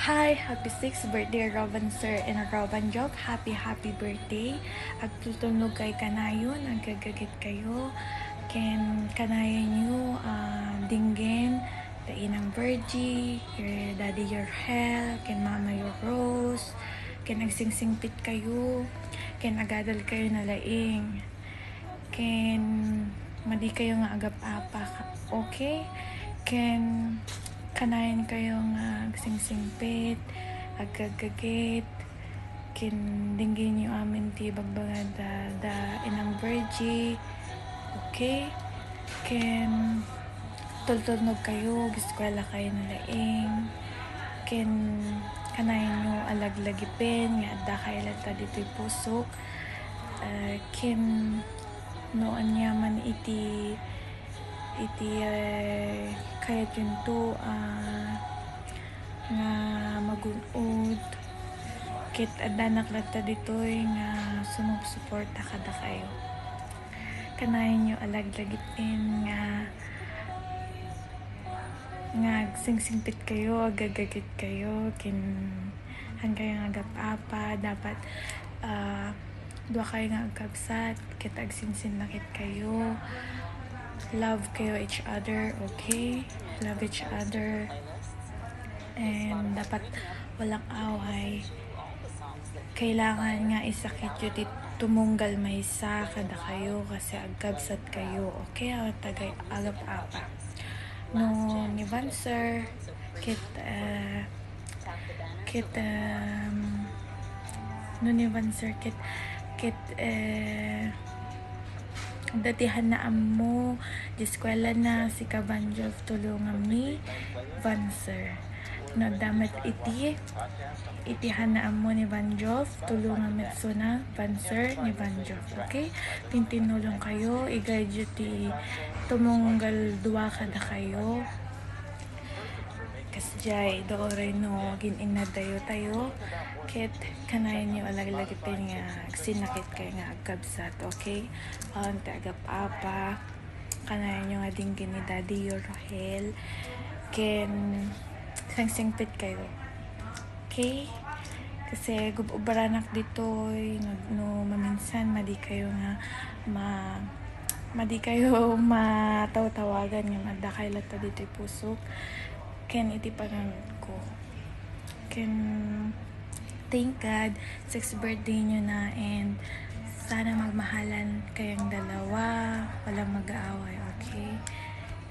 Hi, happy 6th birthday Roban Sir and Roban Job. Happy birthday. Agtutunog kay kanayon, agagagit kayo. Ken kanayan nyo, dinggin, dainang Virgie, your daddy your hell, ken mama your rose, ken agsingsingpit kayo, ken agadal kayo na laing, ken madi kayo nga agap-apa, okay? Ken kanayan kayo nga agsingsingpit, agagagit, kin dinggin nyo amin ti bagbagada da inang Virgie, okay? Ken tultunog kayo, giskwela kayo na laing, ken kanayan nyo alaglagipin, nga adda kayo lata dito'y pusok, ken noon yaman iti kayat yun to nga magunod kit adda naklata dito'y nga sumusuporta kada kayo. Kanayan nyo alaglagipin nga singsingpit kayo, agagagit kayo, kin han kayo nga agap-apa, dapat dua kayo nga agkabsat, kit agsinsin lakit kayo, love kayo each other, okay? Love each other, and dapat walang away. Kailangan nga isakit yun di tumunggal maysa kada kayo kasi agkabsat kayo, okay? Tagay agap-apa no ni Van Sir kit no ni Van Sir kit datihan na amo di eskwela na si Kabanjov tulungan mi Van Sir no damat itihan na amo ni Banjov tulungan metso na Van Sir ni Banjov, okay? Tintinulong kayo, i-guide ti tumunggal dua kada kayo kasjay dooray no ginina-dayo tayo ket kanayan nyo alaglagipin nga sinakit kayo nga agkabsat, okay? Te agap-apa kanayan nyo nga dinggin ni daddy your hell ken singsingpit kayo, okay? Kasi gubaranak dito'y no maminsan madi kayo nga madi kayo mataw-tawagan nga madda kayo lata dito'y pusok ken iti panganod ko ken thank God 6th birthday nyo na, and sana magmahalan kayong dalawa, walang mag-aaway, okay?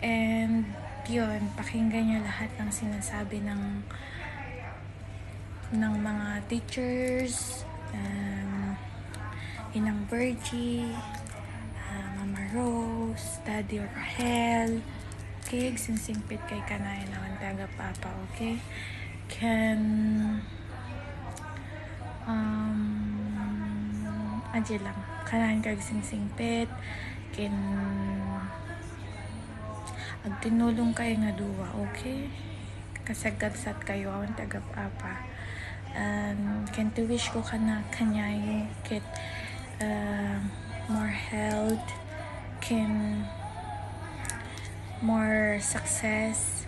And yun, pakinggan nyo lahat ng sinasabi ng mga teachers, inang Virgie, Mama Rose, Daddy Rahel, okay? Singsingpit kay kanayan naman taga papa, okay? Adya lang kanayan kag singsingpit kin agtinulong kayo nga duwa, okay? Kasagabsat kayo awan tagap-apa, ken to wish ko kanya kit more health ken more success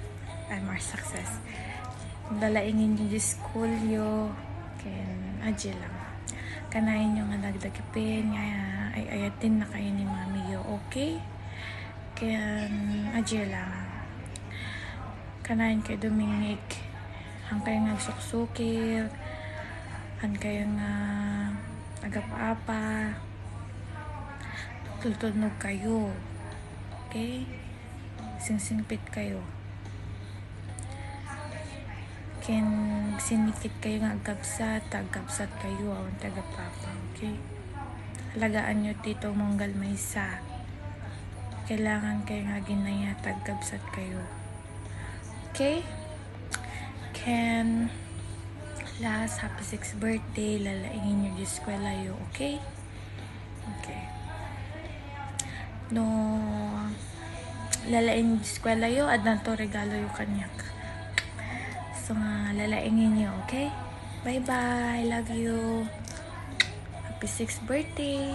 dalaingin nyo di school yo ken adya lang kanayin nyo nga nagdagipin nga ayatin na kayo ni mami yo, okay? Kaya adya lang kanayin kayo dumingig hang kayo nga suksukir han kayo nga agap-apa tultunog kayo, okay? Singsingpit kayo ken sinikit kayo nga agkabsat kayo awan tagapapa, okay? Alagaan nyo tito monggal maysa, kailangan kayo nga ginaya tagabsat kayo, okay? Ken last happy 6th birthday, lalaingin nyo di eskwela yo, okay? Okay no lalaing di eskwela yo adnan to regalo yo kanyak, so nga lalaingin nyo, okay? Bye bye, love you, happy 6th birthday.